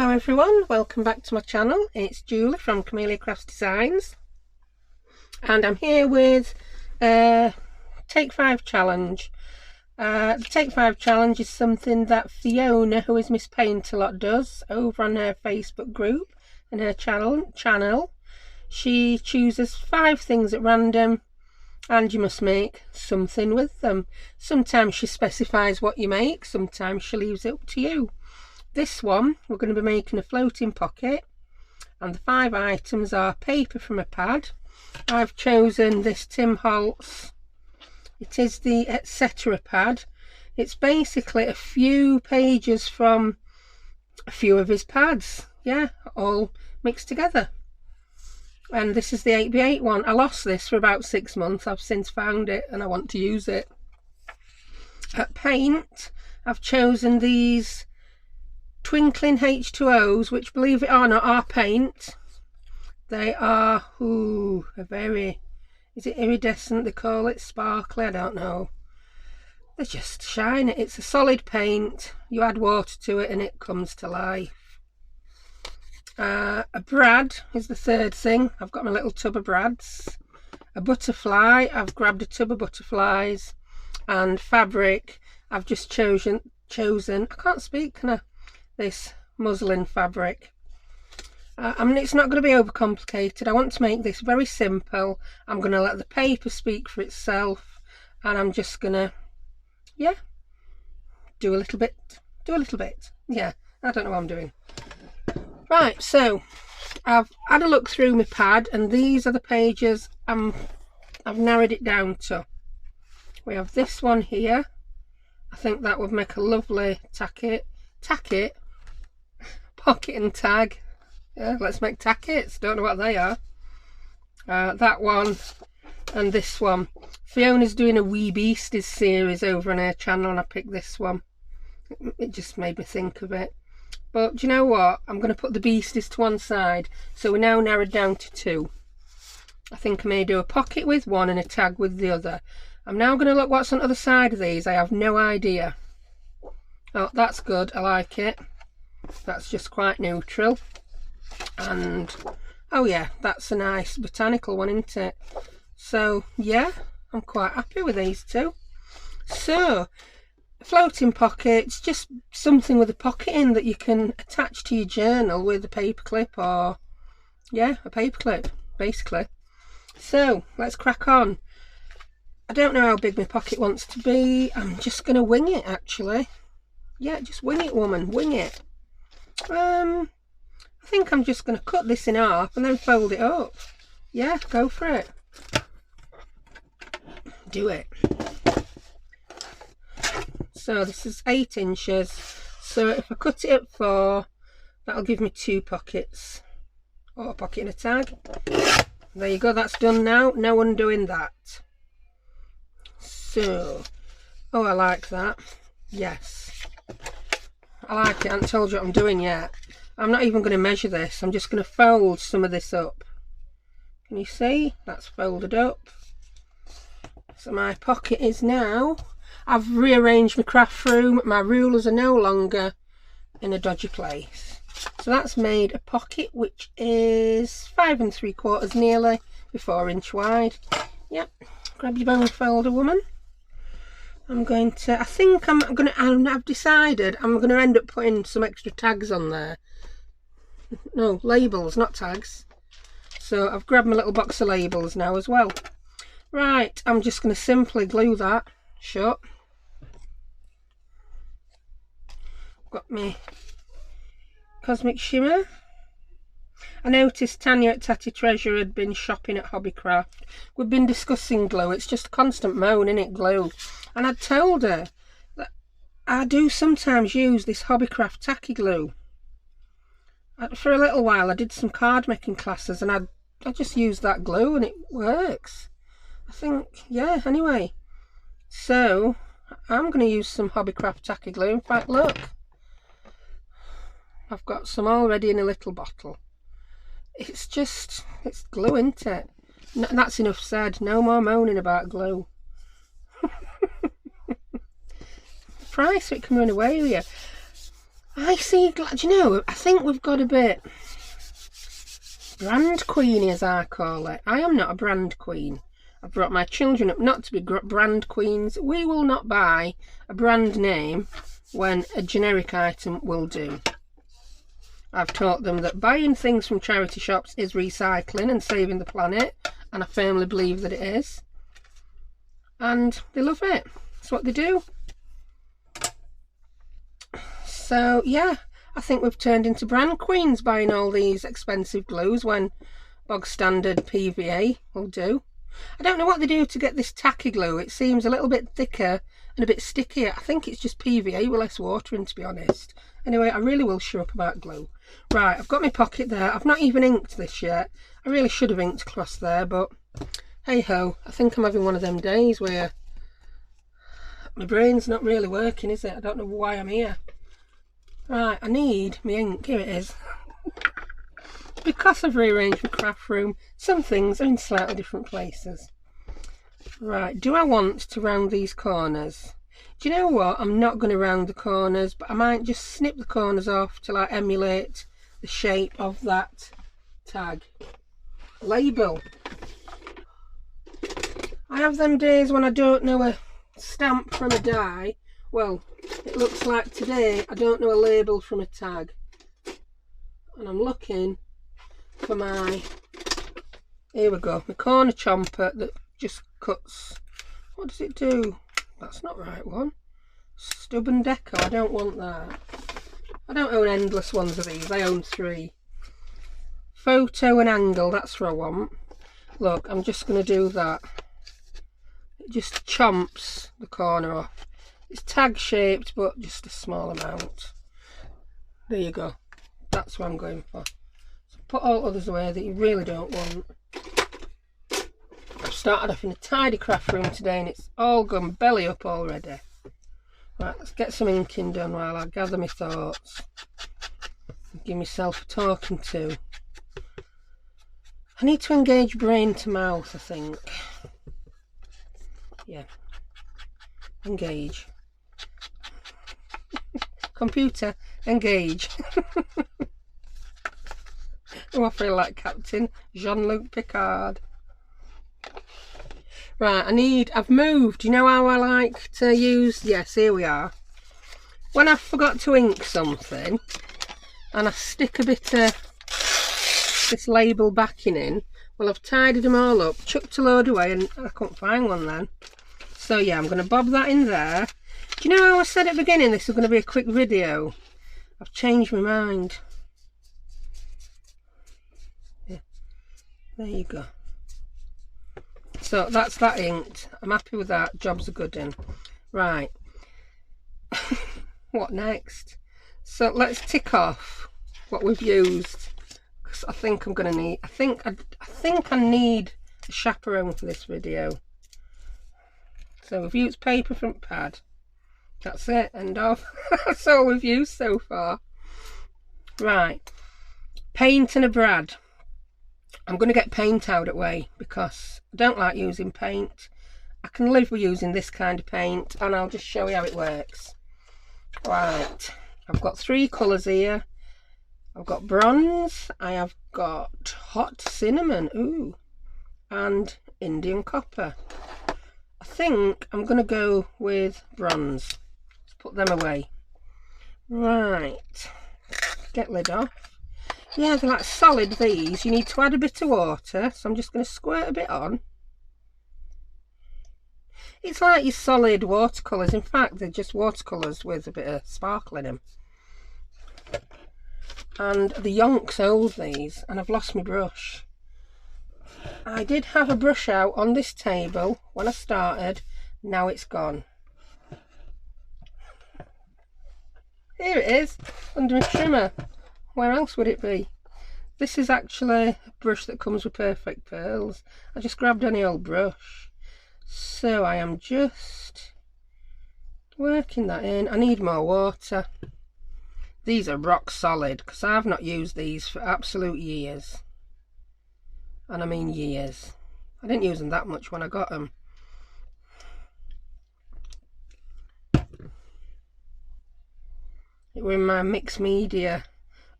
Hello everyone, welcome back to my channel. It's Julie from Camellia Crafts Designs and I'm here with Take 5 challenge. The Take 5 challenge is something that Fiona, who is Miss Paintalot, does over on her Facebook group and her channel. She chooses 5 things at random and you must make something with them. Sometimes she specifies what you make, sometimes she leaves it up to you. This one, we're going to be making a floating pocket, and the 5 items are paper from a pad. I've chosen this Tim Holtz. It is the etc. pad. It's basically a few pages from a few of his pads, yeah, all mixed together. And this is the 8x8 one. I lost this for about 6 months. I've since found it and I want to use it. At paint, I've chosen these twinkling H2Os, which, believe it or not, are paint. They are a very, is it iridescent they call it, sparkly, I don't know. They just shine. It's a solid paint. You add water to it and it comes to life. A brad is the third thing. I've got my little tub of brads. A butterfly, I've grabbed a tub of butterflies. And fabric, I've just chosen, I can't speak, can I? This muslin fabric. I mean, it's not going to be overcomplicated. I want to make this very simple. I'm going to let the paper speak for itself, and I'm just going to, yeah, do a little bit. Yeah, I don't know what I'm doing. Right, so I've had a look through my pad, and these are the pages I've narrowed it down to. We have this one here. I think that would make a lovely tacket, pocket and tag. Yeah, let's make tackets. Don't know what they are. That one and this one. Fiona's doing a Wee Beasties series over on her channel and I picked this one. It just made me think of it. But do you know what? I'm going to put the Beasties to one side. So we're now narrowed down to 2. I think I may do a pocket with one and a tag with the other. I'm now going to look what's on the other side of these. I have no idea. Oh, that's good. I like it. That's just quite neutral. And oh yeah, that's a nice botanical one, isn't it? So yeah, I'm quite happy with these 2. So a floating pocket, it's just something with a pocket in that you can attach to your journal with a paper clip, or yeah, a paper clip basically. So let's crack on. I don't know how big my pocket wants to be. I'm just going to wing it actually. Yeah, just wing it, woman, wing it. I think I'm just going to cut this in half and then fold it up. Yeah, go for it. Do it. So this is 8 inches. So if I cut it at 4, that'll give me 2 pockets. Or a pocket and a tag. There you go, that's done now. No undoing that. So, oh, I like that. Yes. I like it. I haven't told you what I'm doing yet. I'm not even going to measure this. I'm just going to fold some of this up. Can you see? That's folded up. So my pocket is now... I've rearranged my craft room. My rulers are no longer in a dodgy place. So that's made a pocket which is 5 3/4 nearly, by 4 inch wide. Yep. Grab your bone folder, woman. I'm going to, I think I've decided I'm going to end up putting some extra tags on there. No, labels, not tags. So I've grabbed my little box of labels now as well. Right, I'm just going to simply glue that shut. Got my Cosmic Shimmer. I noticed Tania at Tatty Treasures had been shopping at Hobbycraft. We've been discussing glue. It's just a constant moan, isn't it, glue? And I'd told her that I do sometimes use this Hobbycraft tacky glue. For a little while I did some card making classes and I just used that glue and it works. I think, yeah, anyway. So I'm going to use some Hobbycraft tacky glue. In fact, look. I've got some already in a little bottle. It's glue, isn't it? No, that's enough said. No more moaning about glue. Price, it can run away with you. I see, do you know, I think we've got a bit brand queeny, as I call it. I am not a brand queen. I've brought my children up not to be brand queens. We will not buy a brand name when a generic item will do. I've taught them that buying things from charity shops is recycling and saving the planet, and I firmly believe that it is. And they love it. That's what they do. So yeah, I think we've turned into brand queens buying all these expensive glues when bog standard PVA will do. I don't know what they do to get this tacky glue. It seems a little bit thicker and a bit stickier. I think it's just PVA with less water in, to be honest. Anyway, I really will shut up about glue. Right, I've got my pocket there. I've not even inked this yet. I really should have inked across there, but hey ho, I think I'm having one of them days where my brain's not really working, is it? I don't know why I'm here. Right, I need my ink. Here it is. Because I've rearranged my craft room, some things are in slightly different places. Right, do I want to round these corners? Do you know what? I'm not going to round the corners, but I might just snip the corners off till I emulate the shape of that tag label. I have them days when I don't know a stamp from a die. Well, it looks like today I don't know a label from a tag, and I'm looking for my, here we go, my corner chomper that just cuts. What does it do? That's not the right one. Stubborn Deco, I don't want that. I don't own endless ones of these, I own 3. Photo and angle, that's what I want. Look, I'm just going to do that. It just chomps the corner off. It's tag shaped, but just a small amount. There you go. That's what I'm going for. So put all others away that you really don't want. I've started off in a tidy craft room today and it's all gone belly up already. Right, let's get some inking done while I gather my thoughts. Give myself a talking to. I need to engage brain to mouth, I think. Yeah. Engage. Computer, engage. Oh, I feel like Captain Jean-Luc Picard. Right, I've moved. You know how I like to use, yes, here we are. When I forgot to ink something and I stick a bit of this label backing in, well, I've tidied them all up, chucked a load away, and I couldn't find one then. So yeah, I'm going to bob that in there. Do you know how I said at the beginning this was going to be a quick video? I've changed my mind. Yeah, there you go. So that's that inked. I'm happy with that. Job's a good one. Right. What next? So let's tick off what we've used, because I think I'm going to need, I think I need a chaperone for this video. So we've used paper front pad. That's it, end of. That's all we've used so far. Right, paint and a brad. I'm going to get paint out of the way because I don't like using paint. I can live with using this kind of paint, and I'll just show you how it works. Right, I've got 3 colours here. I've got bronze, I have got hot cinnamon, ooh, and Indian copper. I think I'm going to go with bronze. Let's put them away. Right, get lid off. Yeah, they're like solid, these. You need to add a bit of water, so I'm just going to squirt a bit on. It's like your solid watercolours. In fact, they're just watercolours with a bit of sparkle in them. And the yonk's old, these, and I've lost my brush. I did have a brush out on this table when I started. Now it's gone. Here it is, under a trimmer. Where else would it be? This is actually a brush that comes with perfect pearls. I just grabbed any old brush. So I am just working that in. I need more water. These are rock solid because I've not used these for absolute years. And I mean years. I didn't use them that much when I got them. We're in my mixed media.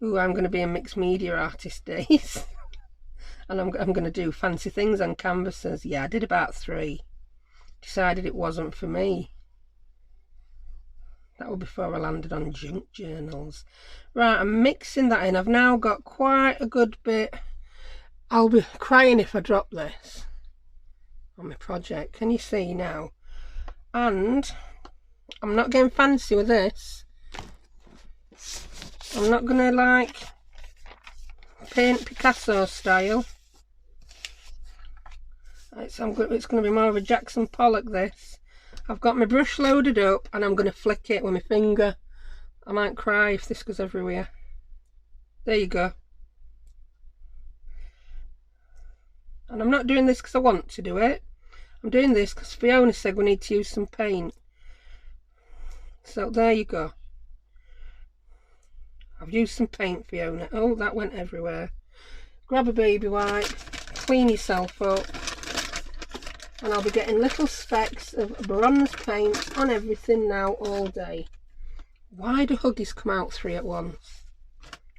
Ooh, I'm going to be a mixed media artist days. And I'm going to do fancy things on canvases. Yeah, I did about 3. Decided it wasn't for me. That was before I landed on junk journals. Right, I'm mixing that in. I've now got quite a good bit. I'll be crying if I drop this on my project. Can you see now? And I'm not getting fancy with this. I'm not going to like paint Picasso style. It's going to be more of a Jackson Pollock this. I've got my brush loaded up and I'm going to flick it with my finger. I might cry if this goes everywhere. There you go. And I'm not doing this because I want to do it. I'm doing this because Fiona said we need to use some paint. So there you go. I've used some paint, Fiona. Oh, that went everywhere. Grab a baby wipe, clean yourself up. And I'll be getting little specks of bronze paint on everything now all day. Why do Huggies come out 3 at once?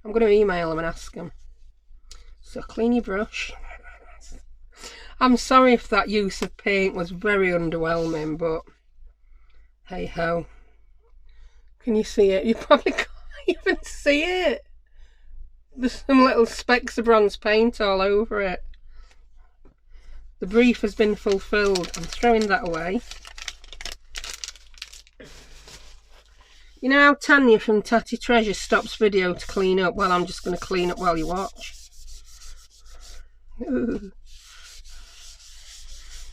I'm going to email them and ask them. So clean your brush. I'm sorry if that use of paint was very underwhelming, but hey ho. Can you see it? You probably can't even see it. There's some little specks of bronze paint all over it. The brief has been fulfilled. I'm throwing that away. You know how Tanya from Tatty Treasures stops video to clean up? Well, I'm just going to clean up while you watch. Ooh.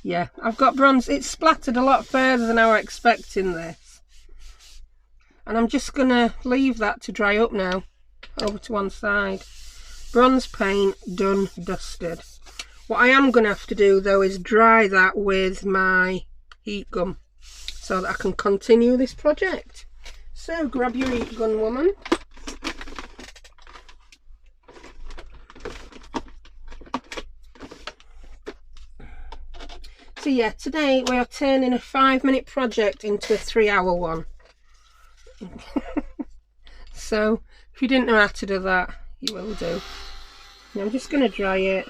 Yeah, I've got bronze. It's splattered a lot further than I was expecting this. And I'm just going to leave that to dry up now. Over to one side. Bronze paint done, dusted. What I am going to have to do though is dry that with my heat gun so that I can continue this project. So grab your heat gun, woman. So yeah, today we are turning a 5-minute project into a 3-hour one. So if you didn't know how to do that, you will do. Now I'm just going to dry it.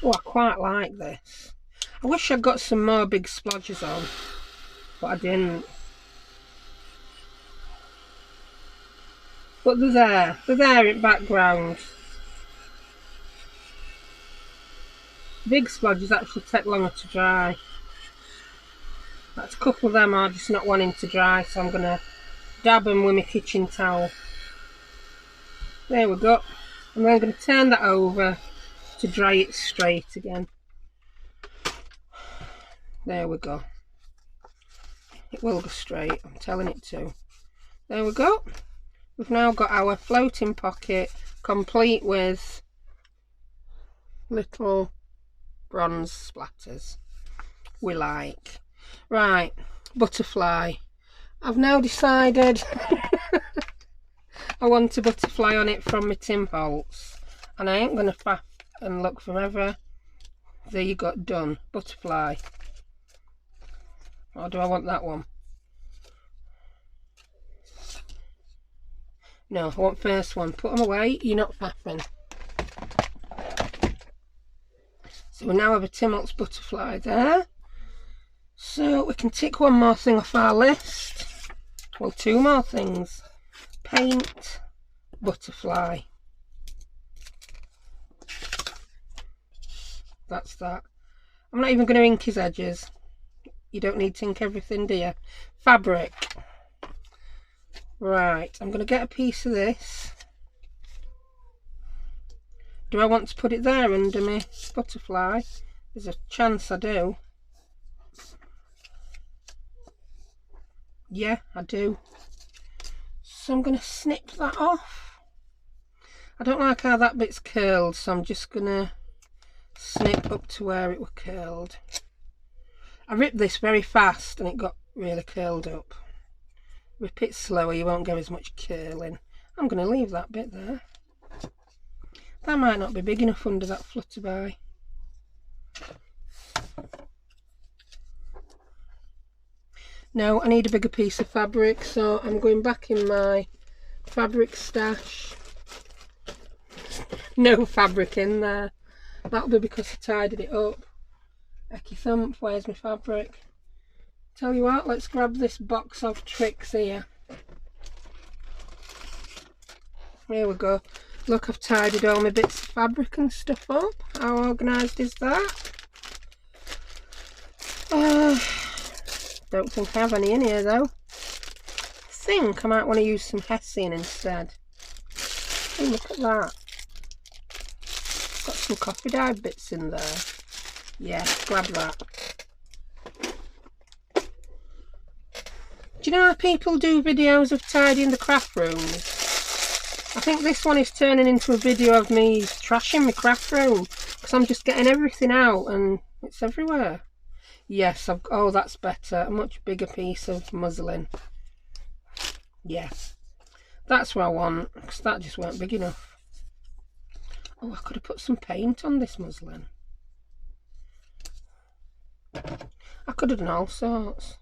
Oh, I quite like this. I wish I'd got some more big splodges on, but I didn't. But they're there. They're there in background. Big splodges actually take longer to dry. That's a couple of them are just not wanting to dry, so I'm going to dab them with my kitchen towel. There we go. And then I'm going to turn that over to dry it straight again. There we go. It will go straight, I'm telling it to. There we go. We've now got our floating pocket complete with little bronze splatters we like. Right, butterfly. I've now decided I want a butterfly on it from my tin bolts, and I ain't going to faff and look forever. There you go, done. Butterfly. Or do I want that one? No, I want first one. Put them away, you're not faffing. So we now have a Timolt's butterfly there. So we can tick one more thing off our list. Well, 2 more things. Paint, butterfly. That's that. I'm not even going to ink his edges. You don't need to ink everything, do you? Fabric. Right, I'm going to get a piece of this. Do I want to put it there under my butterfly? There's a chance I do. Yeah, I do. So I'm going to snip that off. I don't like how that bit's curled, so I'm just going to snip up to where it were curled. I ripped this very fast and it got really curled up. Rip it slower, you won't get as much curling. I'm going to leave that bit there. That might not be big enough under that flutterby. No, I need a bigger piece of fabric, so I'm going back in my fabric stash. No fabric in there. That'll be because I tidied it up. Ecky thump, where's my fabric? Tell you what, let's grab this box of tricks here. Here we go. Look, I've tidied all my bits of fabric and stuff up. How organised is that? Don't think I have any in here though. I think I might want to use some hessian instead. Oh, look at that. Got some coffee dye bits in there. Yeah, grab that. Do you know how people do videos of tidying the craft rooms? I think this one is turning into a video of me trashing my craft room because I'm just getting everything out and it's everywhere. Yes, oh, that's better. A much bigger piece of muslin. Yeah, that's what I want because that just weren't big enough. Oh, I could have put some paint on this muslin. I could have done all sorts.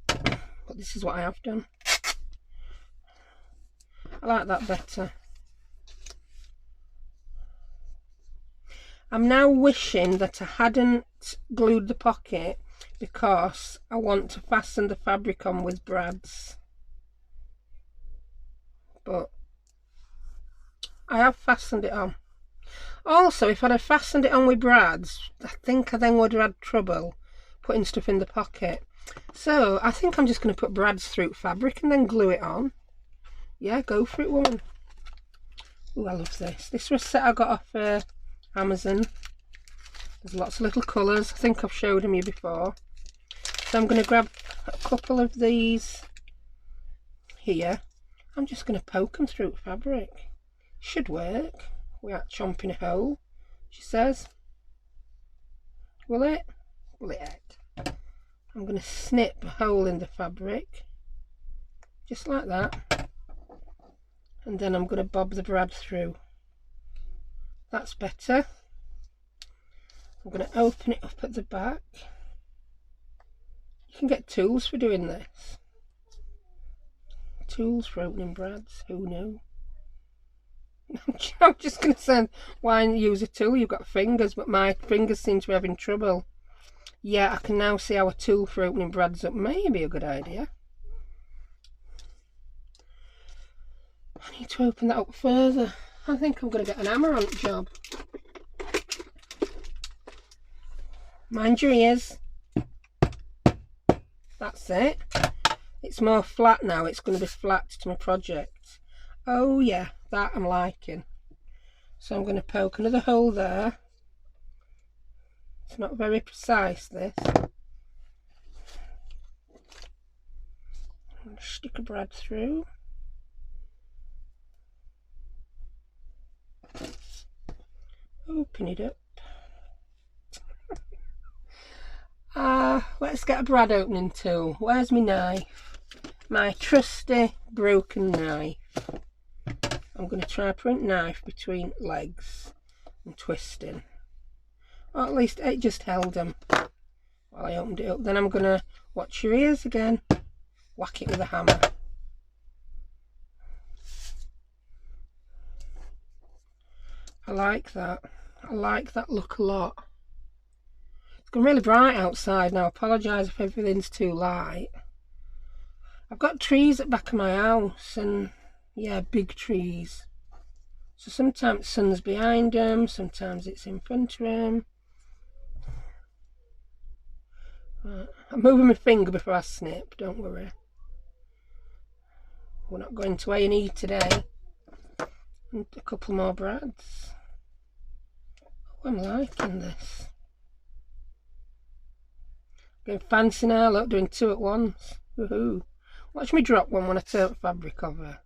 But this is what I have done. I like that better. I'm now wishing that I hadn't glued the pocket because I want to fasten the fabric on with brads. But I have fastened it on. Also, if I'd have fastened it on with brads, I think I then would have had trouble putting stuff in the pocket. So I think I'm just going to put brads through fabric and then glue it on. Yeah, go for it, woman. Oh, I love this. This was a set I got off Amazon. There's lots of little colours. I think I've showed them you before. So I'm going to grab a couple of these here. I'm just going to poke them through fabric. Should work without chomping a hole, she says. Will it? Will it? I'm going to snip a hole in the fabric. Just like that. And then I'm going to bob the brad through. That's better. I'm going to open it up at the back. You can get tools for doing this. Tools for opening brads, who knew? I'm just going to say, why use a tool? You've got fingers, but my fingers seem to be having trouble. Yeah, I can now see how a tool for opening brads up may be a good idea. I need to open that up further. I think I'm going to get an hammer on the job. Mind your ears. That's it. It's more flat now. It's going to be flat to my project. Oh yeah, that I'm liking. So I'm going to poke another hole there. It's not very precise, this. I'm going to stick a brad through. Open it up. Let's get a brad opening tool. Where's my knife? My trusty broken knife. I'm going to try putting knife between legs and twisting. Or at least it just held them while I opened it up. Then I'm going to watch your ears again. Whack it with a hammer. I like that. I like that look a lot. It's gone really bright outside now. I apologise if everything's too light. I've got trees at the back of my house and yeah, big trees. So sometimes the sun's behind them, sometimes it's in front of them. Right. I'm moving my finger before I snip, don't worry. We're not going to A&E today. And a couple more brads. Oh, I'm liking this. Getting fancy now, look, doing two at once. Woohoo. Watch me drop one when I turn fabric over.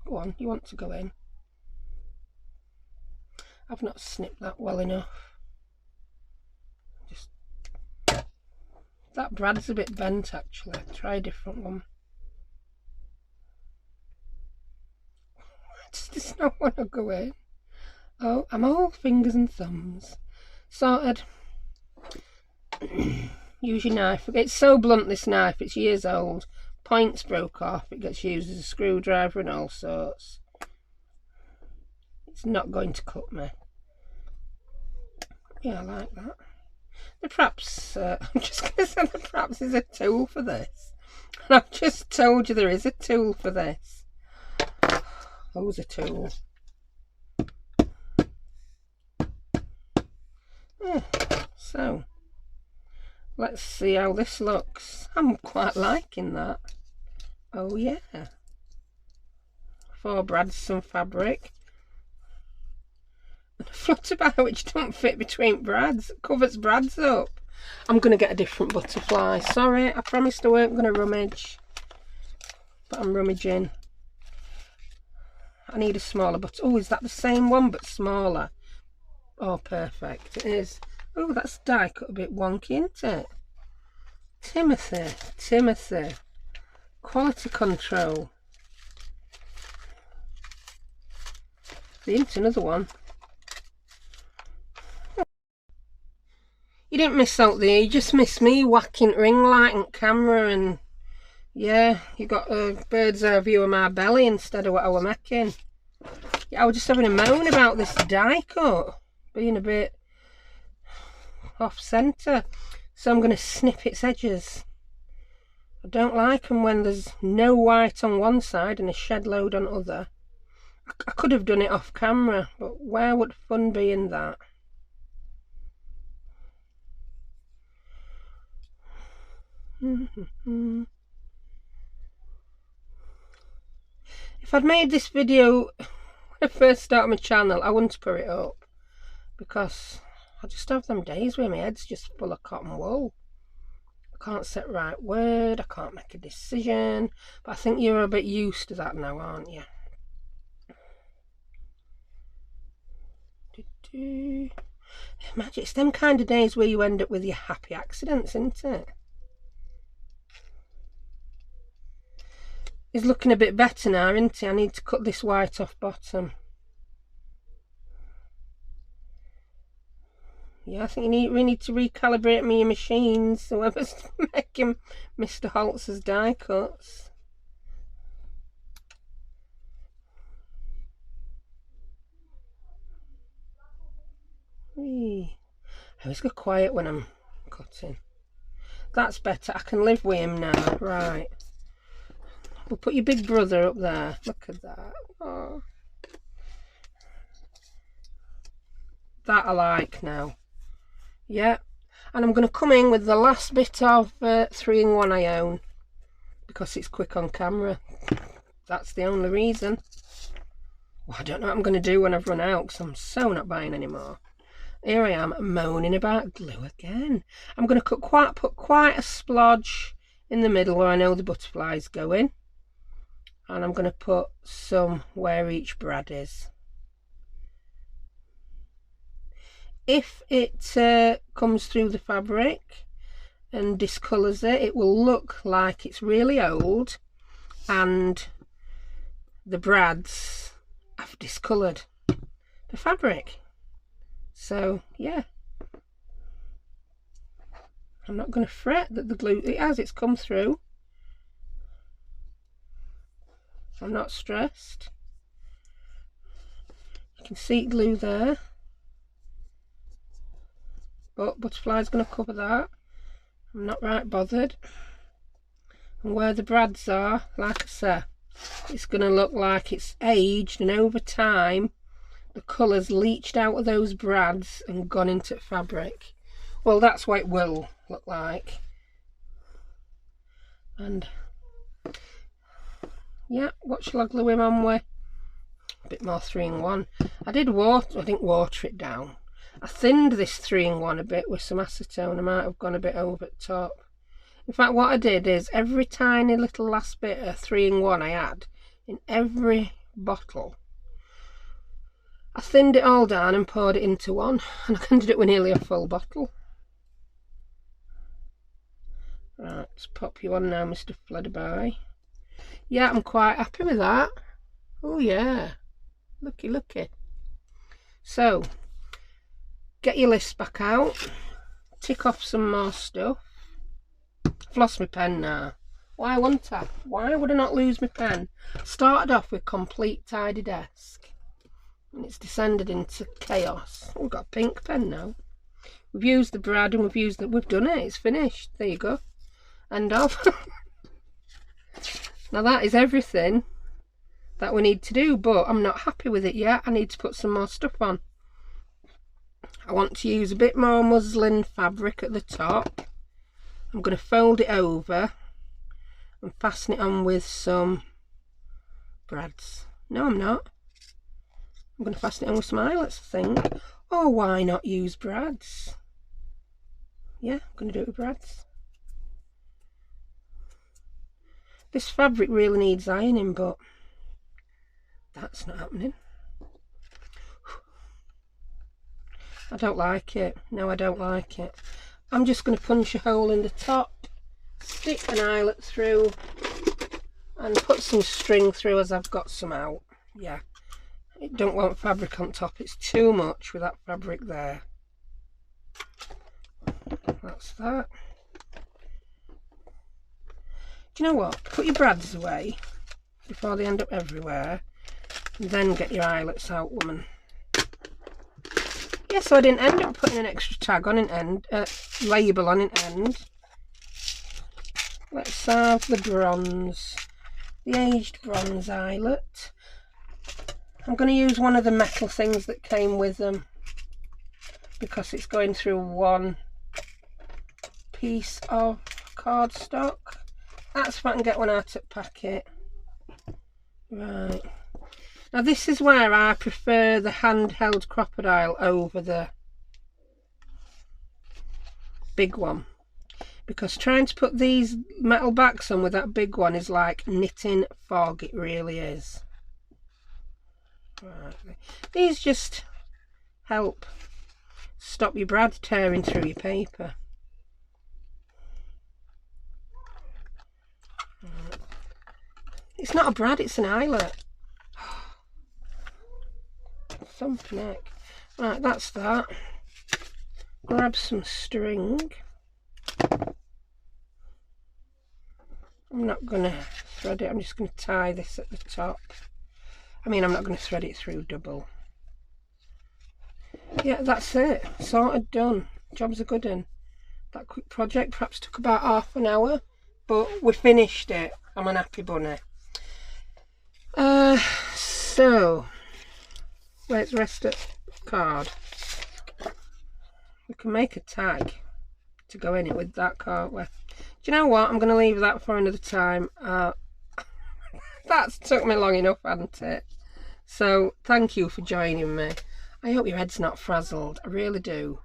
Go on, you want to go in? I've not snipped that well enough. Just that brad's a bit bent actually. Try a different one. Does not want to go in. Oh, I'm all fingers and thumbs. Sorted. Use your knife. It's so blunt, this knife. It's years old. points broke off, it gets used as a screwdriver and all sorts. It's not going to cut me. Yeah, I like that. The perhaps, I'm just going to say the perhaps is a tool for this. And I've just told you there is a tool for this. Oh, there's a tool. Yeah, so let's see how this looks. I'm quite liking that. Oh yeah. 4 brads, some fabric. And a flutter bar which don't fit between brads. It covers brads up. I'm going to get a different butterfly. Sorry, I promised I weren't going to rummage. But I'm rummaging. I need a smaller butterfly. Oh, is that the same one but smaller? Oh, perfect. It is. Oh, that's die cut a bit wonky, isn't it? Timothy. Quality control. Into another one. You didn't miss out there, you just missed me whacking ring light and camera, and yeah, you got a bird's eye view of my belly instead of what I was making. Yeah, I was just having a moan about this die cut being a bit off centre, so I'm going to snip its edges. I don't like them when there's no white on one side and a shed load on other. I could have done it off camera, but where would fun be in that? If I'd made this video when I first started my channel, I wouldn't put it up, because I just have them days where my head's just full of cotton wool. I can't set right word, I can't make a decision, but I think you're a bit used to that now, aren't you? Imagine, it's them kind of days where you end up with your happy accidents, isn't it? He's looking a bit better now, isn't he? I need to cut this white off bottom. Yeah, I think we need to recalibrate my machines, whoever's making Mr. Holtz's die cuts. I always go quiet when I'm cutting. That's better. I can live with him now. Right. We'll put your big brother up there. Look at that. Oh. That I like now. Yeah. And I'm going to come in with the last bit of 3-in-1 I own, because it's quick on camera. That's the only reason. Well, I don't know what I'm going to do when I've run out, because I'm so not buying anymore. Here I am moaning about glue again. I'm going to put quite a splodge in the middle where I know the butterfly's going. And I'm going to put some where each brad is. If it comes through the fabric and discolours it, it will look like it's really old and the brads have discoloured the fabric. So yeah, I'm not going to fret that the glue, it's come through. I'm not stressed. You can see glue there, but butterfly's going to cover that. I'm not right bothered. And where the brads are, like I said, it's going to look like it's aged, and over time the colour's leached out of those brads and gone into fabric. Well, that's what it will look like. And yeah, what shall I glue him on with? A bit more 3-in-1. I didn't water it down. I thinned this 3-in-1 a bit with some acetone. I might have gone a bit over the top. In fact, what I did is every tiny little last bit of 3-in-1 I had in every bottle, I thinned it all down and poured it into one, and I ended up with nearly a full bottle. Right, let's pop you on now, Mr. Flutterby. Yeah, I'm quite happy with that. Oh yeah, looky. So, get your list back out, tick off some more stuff. I've lost my pen now. Why wouldn't I? Why would I not lose my pen? Started off with complete tidy desk, and it's descended into chaos. Oh, we've got a pink pen now. We've used the brad and we've done it. It's finished. There you go. End of. Now that is everything that we need to do, but I'm not happy with it yet. I need to put some more stuff on. I want to use a bit more muslin fabric at the top. I'm going to fold it over and fasten it on with some brads. No, I'm not. I'm going to fasten it on with some eyelets, I think. Oh, why not use brads? Yeah, I'm going to do it with brads. This fabric really needs ironing, but that's not happening. I don't like it. No, I don't like it. I'm just going to punch a hole in the top, stick an eyelet through, and put some string through as I've got some out. Yeah, I don't want fabric on top. It's too much with that fabric there. That's that. Do you know what? Put your brads away before they end up everywhere, and then get your eyelets out, woman. Yeah, so I didn't end up putting an extra tag on an end, label on an end. Let's have the bronze, the aged bronze eyelet. I'm going to use one of the metal things that came with them because it's going through one piece of cardstock. That's if I can get one out of the packet. Right. Now this is where I prefer the handheld crocodile over the big one, because trying to put these metal backs on with that big one is like knitting fog. It really is. Right. These just help stop your brad tearing through your paper. Right. It's not a brad, it's an eyelet. Thumping neck. Right, that's that. Grab some string. I'm not going to thread it, I'm just going to tie this at the top. I mean, I'm not going to thread it through double. Yeah, that's it. Sorted, done. Job's a good one. That quick project perhaps took about half an hour, but we finished it. I'm an happy bunny. So where's the rest of the card? We can make a tag to go in it with that, can't we? Do you know what? I'm going to leave that for another time. That's took me long enough, hasn't it? So thank you for joining me. I hope your head's not frazzled. I really do.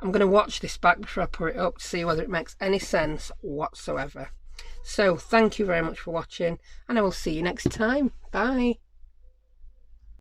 I'm going to watch this back before I put it up to see whether it makes any sense whatsoever. So thank you very much for watching, and I will see you next time. Bye.